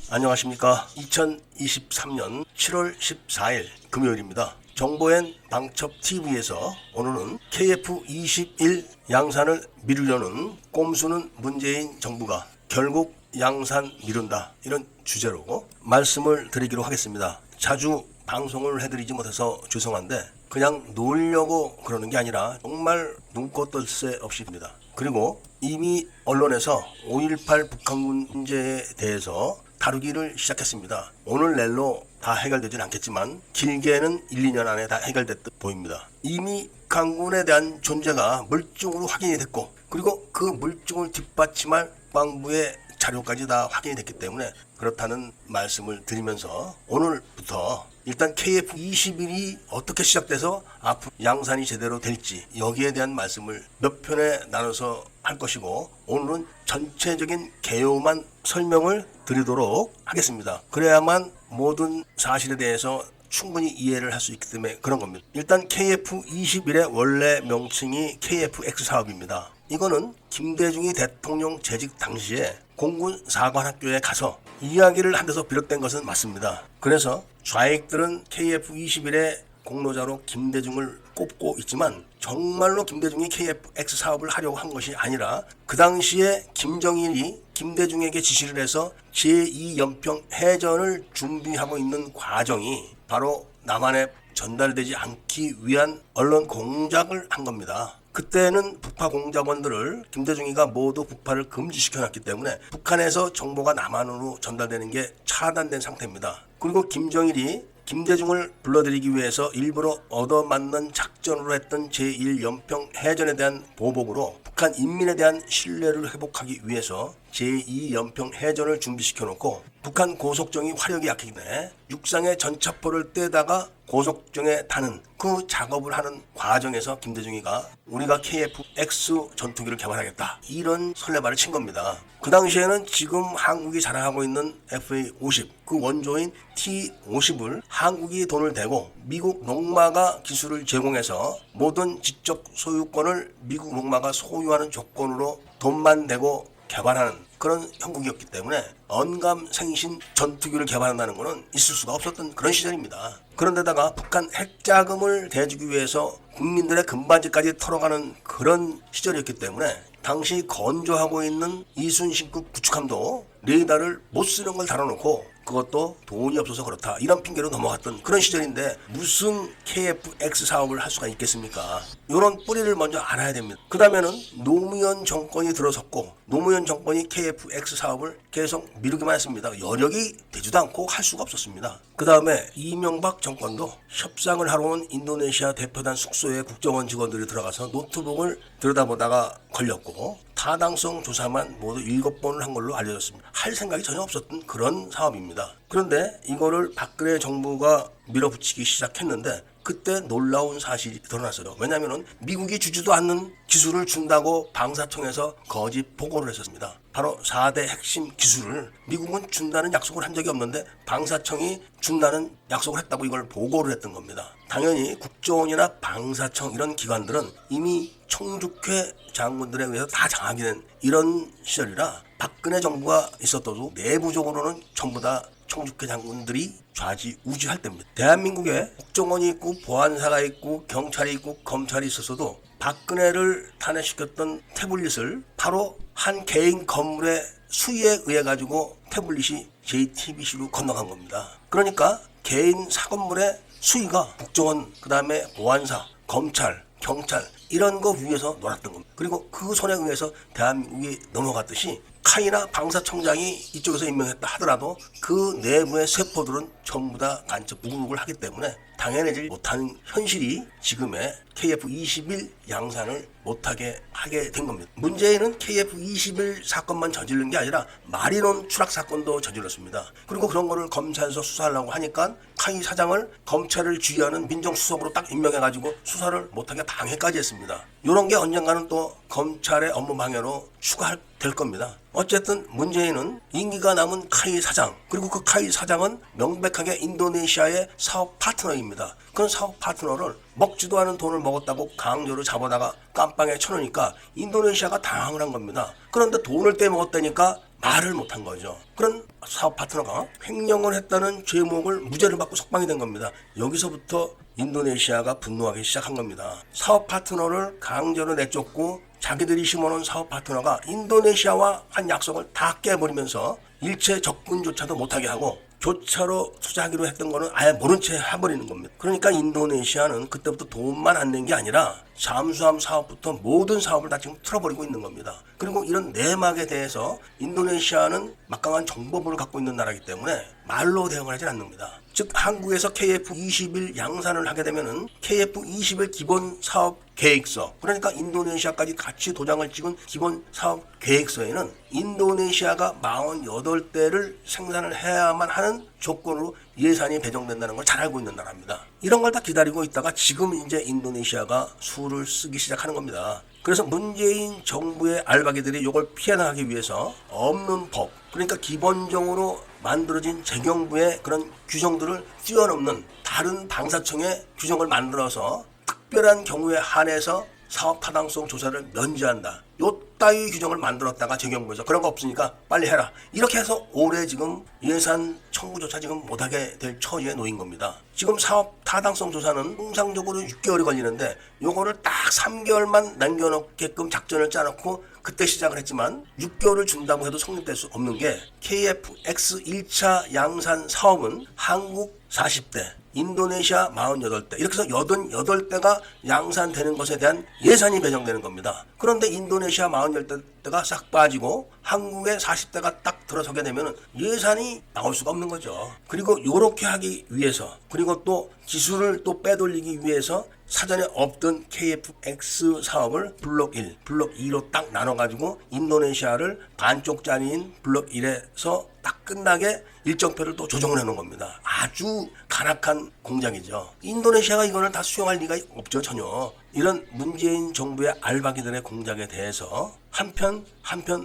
안녕하십니까. 2023년 7월 14일 금요일입니다. 정보엔 방첩TV에서 오늘은 KF21 양산을 미루려는 꼼수는 문재인 정부가 결국 양산 미룬다, 이런 주제로 말씀을 드리기로 하겠습니다. 자주 방송을 해드리지 못해서 죄송한데 그냥 놀려고 그러는 게 아니라 정말 눈꽃 뜰 새 없이입니다. 그리고 이미 언론에서 5.18 북한군 문제에 대해서 다루기를 시작했습니다. 오늘 내로 다 해결되진 않겠지만 길게는 1, 2년 안에 다 해결됐듯 보입니다. 이미 북한군에 대한 존재가 물증으로 확인이 됐고, 그리고 그 물증을 뒷받침할 국방부의 자료까지 다 확인이 됐기 때문에 그렇다는 말씀을 드리면서 오늘부터 일단 KF21이 어떻게 시작돼서 앞으로 양산이 제대로 될지 여기에 대한 말씀을 몇 편에 나눠서 할 것이고, 오늘은 전체적인 개요만 설명을 드리도록 하겠습니다. 그래야만 모든 사실에 대해서 충분히 이해를 할 수 있기 때문에 그런 겁니다. 일단 KF21의 원래 명칭이 KFX 사업입니다. 이거는 김대중이 대통령 재직 당시에 공군 사관학교에 가서 이야기를 한 데서 비롯된 것은 맞습니다. 그래서 좌익들은 KF21의 공로자로 김대중을 꼽고 있지만 정말로 김대중이 KFX 사업을 하려고 한 것이 아니라 그 당시에 김정일이 김대중에게 지시를 해서 제2연평 해전을 준비하고 있는 과정이 바로 남한에 전달되지 않기 위한 언론 공작을 한 겁니다. 그때는 북파 공작원들을 김대중이가 모두 북파를 금지시켜놨기 때문에 북한에서 정보가 남한으로 전달되는 게 차단된 상태입니다. 그리고 김정일이 김대중을 불러들이기 위해서 일부러 얻어맞는 작전으로 했던 제1연평 해전에 대한 보복으로 북한 인민에 대한 신뢰를 회복하기 위해서 제2연평 해전을 준비시켜놓고, 북한 고속정이 화력이 약하기 때문에 육상의 전차포를 떼다가 고속정에 타는 그 작업을 하는 과정에서 김대중이가 우리가 KF-X 전투기를 개발하겠다, 이런 설레발을 친 겁니다. 그 당시에는 지금 한국이 자랑하고 있는 FA-50 그 원조인 T-50을 한국이 돈을 대고 미국 농마가 기술을 제공해서 모든 지적 소유권을 미국 농마가 소유하는 조건으로 돈만 내고 개발하는 그런 형국이었기 때문에 언감생신 전투기를 개발한다는 것은 있을 수가 없었던 그런 시절입니다. 그런데다가 북한 핵자금을 대주기 위해서 국민들의 금반지까지 털어가는 그런 시절이었기 때문에 당시 건조하고 있는 이순신급 구축함도 레이더를 못 쓰는 걸 달아놓고 그것도 돈이 없어서 그렇다, 이런 핑계로 넘어갔던 그런 시절인데 무슨 KF-X 사업을 할 수가 있겠습니까? 이런 뿌리를 먼저 알아야 됩니다. 그 다음에는 노무현 정권이 들어섰고 노무현 정권이 KF-X 사업을 계속 미루기만 했습니다. 여력이 되지도 않고 할 수가 없었습니다. 그 다음에 이명박 정권도 협상을 하러 온 인도네시아 대표단 숙소에 국정원 직원들이 들어가서 노트북을 들여다보다가 걸렸고 타당성 조사만 모두 7번을 한 걸로 알려졌습니다. 할 생각이 전혀 없었던 그런 사업입니다. 그런데 이거를 박근혜 정부가 밀어붙이기 시작했는데 그때 놀라운 사실이 드러났어요. 왜냐하면 미국이 주지도 않는 기술을 준다고 방사청에서 거짓 보고를 했었습니다. 바로 4대 핵심 기술을 미국은 준다는 약속을 한 적이 없는데 방사청이 준다는 약속을 했다고 이걸 보고를 했던 겁니다. 당연히 국정원이나 방사청 이런 기관들은 이미 총주회 장군들에 의해서 다 장악이 된 이런 시절이라 박근혜 정부가 있었어도 내부적으로는 전부 다 총주회 장군들이 좌지우지할 때입니다. 대한민국에 국정원이 있고 보안사가 있고 경찰이 있고 검찰이 있었어도 박근혜를 탄핵시켰던 태블릿을 바로 한 개인 건물의 수의에 의해 가지고 태블릿이 JTBC로 건너간 겁니다. 그러니까 개인 사건물의 수의가 국정원, 그 다음에 보안사, 검찰, 경찰 이런 거 위에서 놀았던 겁니다. 그리고 그 손에 의해서 대한민국이 넘어갔듯이 카이나 방사청장이 이쪽에서 임명했다 하더라도 그 내부의 세포들은 전부 다 간첩 무국을 하기 때문에 당해내지 못하는 현실이 지금의 KF21 양산을 못하게 하게 된 겁니다. 문재인은 KF21 사건만 저지른 게 아니라 마리론 추락 사건도 저질렀습니다. 그리고 그런 거를 검찰에서 수사하려고 하니까 카이 사장을 검찰을 지휘하는 민정수석으로 딱 임명해가지고 수사를 못하게 방해까지 했습니다. 이런 게 언젠가는 또 검찰의 업무 방해로 추가될 겁니다. 어쨌든 문재인은 임기가 남은 카이 사장, 그리고 그 카이 사장은 명백하게 인도네시아의 사업 파트너입니다. 그런 사업 파트너를 먹지도 않은 돈을 먹었다고 강제로 잡아다가 깜빵에 쳐놓으니까 인도네시아가 당황을 한 겁니다. 그런데 돈을 떼먹었다니까 말을 못한 거죠. 그런 사업 파트너가 횡령을 했다는 죄목을 무죄를 받고 석방이 된 겁니다. 여기서부터 인도네시아가 분노하기 시작한 겁니다. 사업 파트너를 강제로 내쫓고 자기들이 심어놓은 사업 파트너가 인도네시아와 한 약속을 다 깨버리면서 일체 접근조차도 못하게 하고 교차로 투자하기로 했던 거는 아예 모른 채 해버리는 겁니다. 그러니까 인도네시아는 그때부터 돈만 안 낸 게 아니라 잠수함 사업부터 모든 사업을 다 지금 틀어버리고 있는 겁니다. 그리고 이런 내막에 대해서 인도네시아는 막강한 정보부를 갖고 있는 나라이기 때문에 말로 대응을 하지 않습니다. 즉 한국에서 KF21 양산을 하게 되면은 KF21 기본 사업 계획서, 그러니까 인도네시아까지 같이 도장을 찍은 기본 사업 계획서에는 인도네시아가 48대를 생산을 해야만 하는 조건으로 예산이 배정된다는 걸 잘 알고 있는 나라입니다. 이런 걸 다 기다리고 있다가 지금 이제 인도네시아가 수를 쓰기 시작하는 겁니다. 그래서 문재인 정부의 알박이들이 이걸 피해나가기 위해서 없는 법, 그러니까 기본적으로 만들어진 재경부의 그런 규정들을 뛰어넘는 다른 방사청의 규정을 만들어서 특별한 경우에 한해서 사업 타당성 조사를 면제한다. 요 따위 규정을 만들었다가 재경부에서 그런 거 없으니까 빨리 해라. 이렇게 해서 올해 지금 예산 청구조차 지금 못하게 될 처지에 놓인 겁니다. 지금 사업 타당성 조사는 통상적으로 6개월이 걸리는데 요거를 딱 3개월만 남겨놓게끔 작전을 짜놓고 그때 시작을 했지만 6개월을 준다고 해도 성립될 수 없는 게 KFX 1차 양산 사업은 한국 40대, 인도네시아 48대 이렇게 해서 88대가 양산되는 것에 대한 예산이 배정되는 겁니다. 그런데 인도네시아 48대가 싹 빠지고 한국의 40대가 딱 들어서게 되면 예산이 나올 수가 없는 거죠. 그리고 이렇게 하기 위해서, 그리고 또 기술을 또 빼돌리기 위해서 사전에 없던 KFX 사업을 블록 1, 블록 2로 딱 나눠가지고 인도네시아를 반쪽짜리인 블록 1에서 딱 끝나게 일정표를 또 조정을 해놓은 겁니다. 아주 간악한 공작이죠. 인도네시아가 이거를 다 수용할 리가 없죠, 전혀. 이런 문재인 정부의 알박이들의 공작에 대해서 한편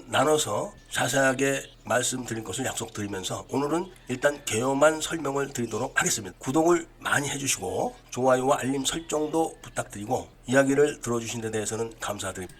나눠서 자세하게 말씀드릴 것을 약속드리면서 오늘은 일단 개요만 설명을 드리도록 하겠습니다. 구독을 많이 해주시고 좋아요와 알림 설정도 부탁드리고 이야기를 들어주신 데 대해서는 감사드립니다.